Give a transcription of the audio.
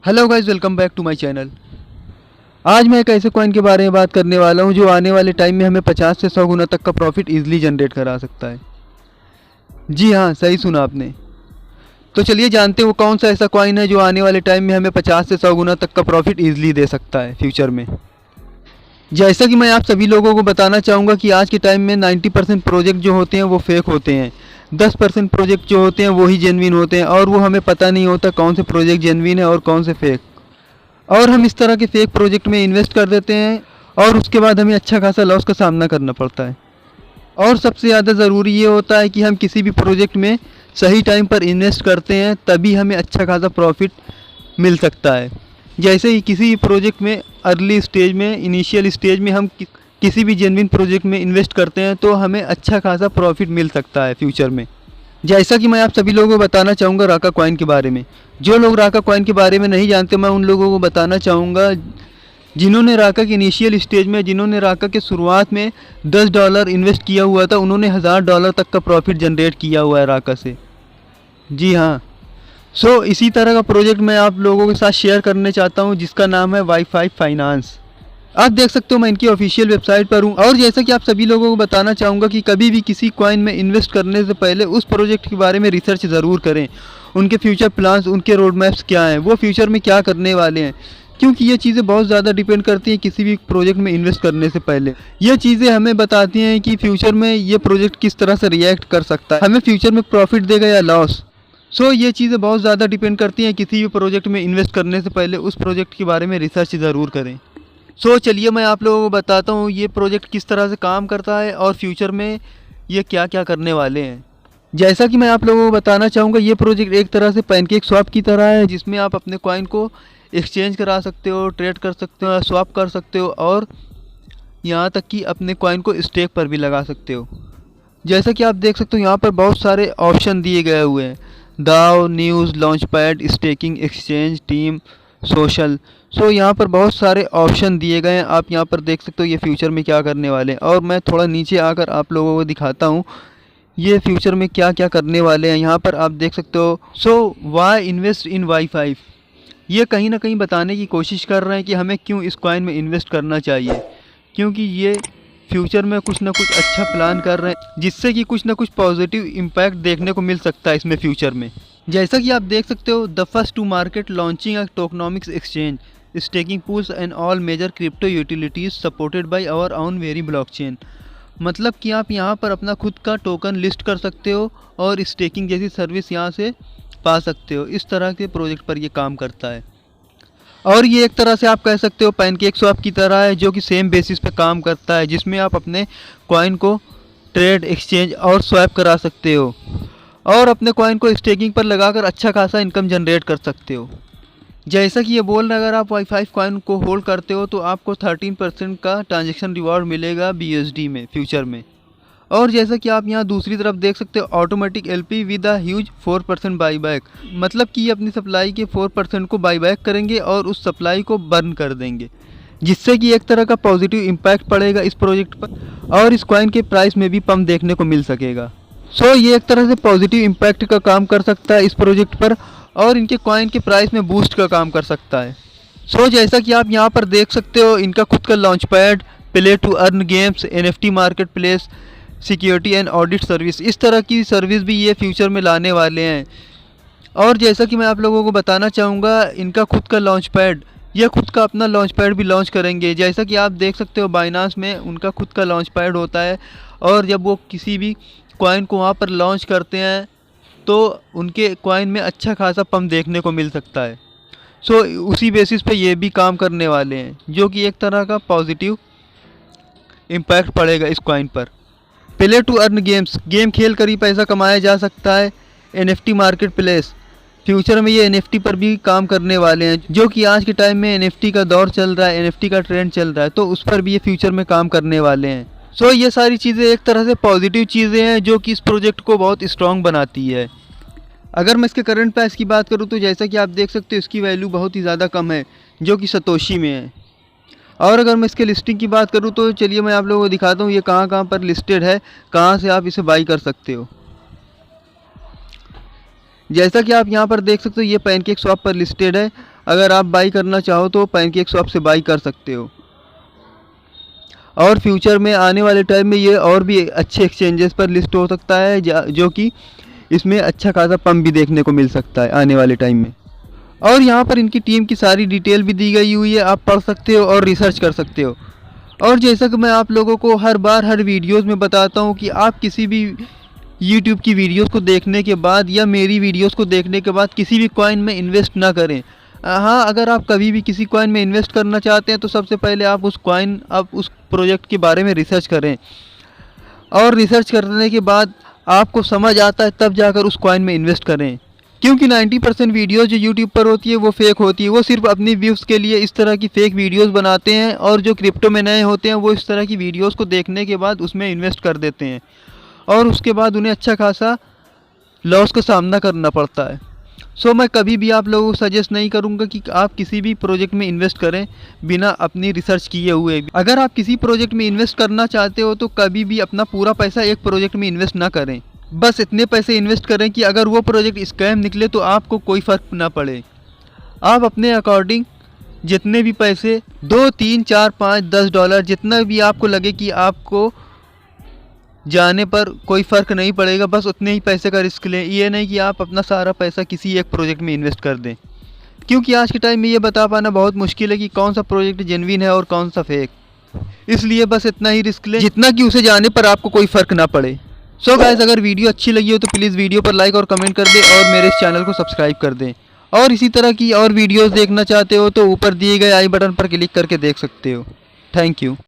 Hello guys, welcome back to my channel. आज मैं एक ऐसे कॉइन के बारे में बात करने वाला हूं जो आने वाले टाइम में हमें 50 से 100 गुना तक का प्रॉफिट इजीली जनरेट करा सकता है। जी हाँ, सही सुना आपने। तो चलिए जानते हैं वो कौन सा ऐसा कॉइन है जो आने वाले टाइम में हमें 50 से 100 गुना तक का प्रॉफिट इजीली दे सकता है फ्यूचर में। जैसा कि मैं आप सभी लोगों को बताना चाहूँगा कि आज के टाइम में 90% प्रोजेक्ट जो होते हैं वो फेक होते हैं। 10% प्रोजेक्ट जो होते हैं वो ही जेन्युइन होते हैं, और वो हमें पता नहीं होता कौन से प्रोजेक्ट जेन्युइन है और कौन से फेक। और हम इस तरह के फेक प्रोजेक्ट में इन्वेस्ट कर देते हैं और उसके बाद हमें अच्छा खासा लॉस का सामना करना पड़ता है। और सबसे ज़्यादा ज़रूरी ये होता है कि हम किसी भी प्रोजेक्ट में सही टाइम पर इन्वेस्ट करते हैं, तभी हमें अच्छा खासा प्रॉफिट मिल सकता है। जैसे ही किसी भी प्रोजेक्ट में अर्ली स्टेज में, इनिशियल स्टेज में हम किसी भी जेन्युइन प्रोजेक्ट में इन्वेस्ट करते हैं तो हमें अच्छा खासा प्रॉफिट मिल सकता है फ्यूचर में। जैसा कि मैं आप सभी लोगों को बताना चाहूँगा राका कॉइन के बारे में। जो लोग राका कॉइन के बारे में नहीं जानते, मैं उन लोगों को बताना चाहूँगा जिन्होंने राका के इनिशियल स्टेज में, जिन्होंने राका के शुरुआत में $10 इन्वेस्ट किया हुआ था, उन्होंने $1000 तक का प्रॉफिट जनरेट किया हुआ है राका से। जी हाँ। इसी तरह का प्रोजेक्ट मैं आप लोगों के साथ शेयर करने चाहता हूँ जिसका नाम है वाईफाई फाइनेंस। आप देख सकते हो मैं इनकी ऑफिशियल वेबसाइट पर हूँ। और जैसा कि आप सभी लोगों को बताना चाहूँगा कि कभी भी किसी कॉइन में इन्वेस्ट करने से पहले उस प्रोजेक्ट के बारे में रिसर्च ज़रूर करें। उनके फ्यूचर प्लान्स, उनके रोड मैप्स क्या हैं, वो फ्यूचर में क्या करने वाले हैं, क्योंकि ये चीज़ें बहुत ज़्यादा डिपेंड करती हैं किसी भी प्रोजेक्ट में इन्वेस्ट करने से पहले। ये चीज़ें हमें बताती हैं कि फ्यूचर में ये प्रोजेक्ट किस तरह से रिएक्ट कर सकता है, हमें फ्यूचर में प्रॉफिट देगा या लॉस। ये चीज़ें बहुत ज़्यादा डिपेंड करती हैं। किसी भी प्रोजेक्ट में इन्वेस्ट करने से पहले उस प्रोजेक्ट के बारे में रिसर्च ज़रूर करें। चलिए मैं आप लोगों को बताता हूँ ये प्रोजेक्ट किस तरह से काम करता है और फ्यूचर में ये क्या क्या करने वाले हैं। जैसा कि मैं आप लोगों को बताना चाहूँगा, ये प्रोजेक्ट एक तरह से पैनकेक स्वैप की तरह है, जिसमें आप अपने कॉइन को एक्सचेंज करा सकते हो, ट्रेड कर सकते हो, स्वैप कर सकते हो, और यहाँ तक कि अपने कॉइन को स्टेक पर भी लगा सकते हो। जैसा कि आप देख सकते हो यहाँ पर बहुत सारे ऑप्शन दिए गए हुए हैं: दाव, news, launchpad, staking, exchange, team, social. यहाँ पर बहुत सारे ऑप्शन दिए गए हैं। आप यहाँ पर देख सकते हो ये फ्यूचर में क्या करने वाले हैं, और मैं थोड़ा नीचे आकर आप लोगों को दिखाता हूँ ये फ्यूचर में क्या क्या करने वाले हैं। यहाँ पर आप देख सकते हो वाई इन्वेस्ट इन वाई5। ये कहीं ना कहीं बताने की कोशिश कर रहे हैं कि हमें क्यों इस कॉइन में इन्वेस्ट करना चाहिए, क्योंकि ये फ्यूचर में कुछ ना कुछ अच्छा प्लान कर रहे हैं जिससे कि कुछ ना कुछ पॉजिटिव इम्पैक्ट देखने को मिल सकता है इसमें फ्यूचर में। जैसा कि आप देख सकते हो, the first to market launching a tokenomics exchange, staking pools and all major crypto utilities supported by our own very blockchain. मतलब कि आप यहाँ पर अपना खुद का टोकन लिस्ट कर सकते हो और स्टेकिंग जैसी सर्विस यहाँ से पा सकते हो। इस तरह के प्रोजेक्ट पर ये काम करता है। और ये एक तरह से आप कह सकते हो पैनकेक स्वैप की तरह है, जो कि सेम बेसिस पे काम करता है, जिसमें आप अपने कॉइन को ट्रेड, एक्सचेंज और स्वैप करा सकते हो और अपने कॉइन को स्टेकिंग पर लगाकर अच्छा खासा इनकम जनरेट कर सकते हो। जैसा कि ये बोल रहे हैं, अगर आप वाई5 कॉइन को होल्ड करते हो तो आपको 13% का ट्रांजेक्शन रिवॉर्ड मिलेगा BUSD में फ्यूचर में। और जैसा कि आप यहाँ दूसरी तरफ देख सकते हो, automatic LP with a huge 4% buyback. मतलब कि ये अपनी सप्लाई के 4% को बाईबैक करेंगे और उस सप्लाई को बर्न कर देंगे, जिससे कि एक तरह का पॉजिटिव इम्पैक्ट पड़ेगा इस प्रोजेक्ट पर और इस कॉइन के प्राइस में भी पंप देखने को मिल सकेगा। ये एक तरह से पॉजिटिव इम्पैक्ट का काम कर सकता है इस प्रोजेक्ट पर और इनके कॉइन के प्राइस में बूस्ट का काम कर सकता है। जैसा कि आप यहाँ पर देख सकते हो, इनका खुद का launchpad, play to earn games, NFT marketplace, security and audit service, इस तरह की सर्विस भी ये फ्यूचर में लाने वाले हैं। और जैसा कि मैं आप लोगों को बताना चाहूँगा, इनका खुद का लॉन्च पैड, यह खुद का अपना लॉन्च पैड भी लॉन्च करेंगे। जैसा कि आप देख सकते हो, बाइनांस में उनका खुद का लॉन्च पैड होता है, और जब वो किसी भी कॉइन को वहाँ पर लॉन्च करते हैं तो उनके कॉइन में अच्छा खासा पंप देखने को मिल सकता है। उसी बेसिस पे ये भी काम करने वाले हैं, जो कि एक तरह का पॉजिटिव इम्पैक्ट पड़ेगा इस कॉइन पर। Play to earn games, game खेल कर ही पैसा कमाया जा सकता है। NFT मार्केट प्लेस, फ्यूचर में ये NFT पर भी काम करने वाले हैं, जो कि आज के टाइम में NFT का दौर चल रहा है, NFT का ट्रेंड चल रहा है, तो उस पर भी ये फ्यूचर में काम करने वाले हैं। ये सारी चीज़ें एक तरह से पॉजिटिव चीज़ें हैं जो कि इस प्रोजेक्ट को बहुत स्ट्रॉन्ग बनाती है। अगर मैं इसके करंट प्राइस की बात करूँ तो जैसा कि आप देख सकते हो, इसकी वैल्यू बहुत ही ज़्यादा कम है, जो कि सतोशी में है। और अगर मैं इसके लिस्टिंग की बात करूं तो चलिए मैं आप लोगों को दिखाता हूं ये कहां कहां पर लिस्टेड है, कहां से आप इसे बाई कर सकते हो। जैसा कि आप यहां पर देख सकते हो, ये पैनकेक स्वैप पर लिस्टेड है। अगर आप बाई करना चाहो तो पैनकेक स्वैप से बाई कर सकते हो। और फ्यूचर में आने वाले टाइम में ये और भी अच्छे एक्सचेंजेस पर लिस्ट हो सकता है, जो कि इसमें अच्छा खासा पंप भी देखने को मिल सकता है आने वाले टाइम में। और यहाँ पर इनकी टीम की सारी डिटेल भी दी गई हुई है, आप पढ़ सकते हो और रिसर्च कर सकते हो। और जैसा कि मैं आप लोगों को हर बार हर वीडियोस में बताता हूँ कि आप किसी भी यूट्यूब की वीडियोस को देखने के बाद या मेरी वीडियोस को देखने के बाद किसी भी कॉइन में इन्वेस्ट ना करें। हाँ, अगर आप कभी भी किसी कॉइन में इन्वेस्ट करना चाहते हैं तो सबसे पहले आप उस प्रोजेक्ट के बारे में रिसर्च करें, और रिसर्च करने के बाद आपको समझ आता है तब जाकर उस कॉइन में इन्वेस्ट करें। क्योंकि 90% वीडियोस जो यूट्यूब पर होती है वो फेक होती है। वो सिर्फ अपनी व्यूज़ के लिए इस तरह की फ़ेक वीडियोस बनाते हैं, और जो क्रिप्टो में नए होते हैं वो इस तरह की वीडियोस को देखने के बाद उसमें इन्वेस्ट कर देते हैं, और उसके बाद उन्हें अच्छा खासा लॉस का सामना करना पड़ता है। सो मैं कभी भी आप लोगों को सजेस्ट नहीं करूंगा कि आप किसी भी प्रोजेक्ट में इन्वेस्ट करें बिना अपनी रिसर्च किए हुए। अगर आप किसी प्रोजेक्ट में इन्वेस्ट करना चाहते हो तो कभी भी अपना पूरा पैसा एक प्रोजेक्ट में इन्वेस्ट ना करें। बस इतने पैसे इन्वेस्ट करें कि अगर वो प्रोजेक्ट स्कैम निकले तो आपको कोई फ़र्क ना पड़े। आप अपने अकॉर्डिंग जितने भी पैसे 2, 3, 4, 5, $10 जितना भी आपको लगे कि आपको जाने पर कोई फ़र्क नहीं पड़ेगा, बस उतने ही पैसे का रिस्क लें। ये नहीं कि आप अपना सारा पैसा किसी एक प्रोजेक्ट में इन्वेस्ट कर दें, क्योंकि आज के टाइम में ये बता पाना बहुत मुश्किल है कि कौन सा प्रोजेक्ट जेन्युइन है और कौन सा फेक। इसलिए बस इतना ही रिस्क लें जितना कि उसे जाने पर आपको कोई फ़र्क ना पड़े। सो गाइस, अगर वीडियो अच्छी लगी हो तो प्लीज़ वीडियो पर लाइक और कमेंट कर दें, और मेरे इस चैनल को सब्सक्राइब कर दें। और इसी तरह की और वीडियोज़ देखना चाहते हो तो ऊपर दिए गए आई बटन पर क्लिक करके देख सकते हो। Thank you.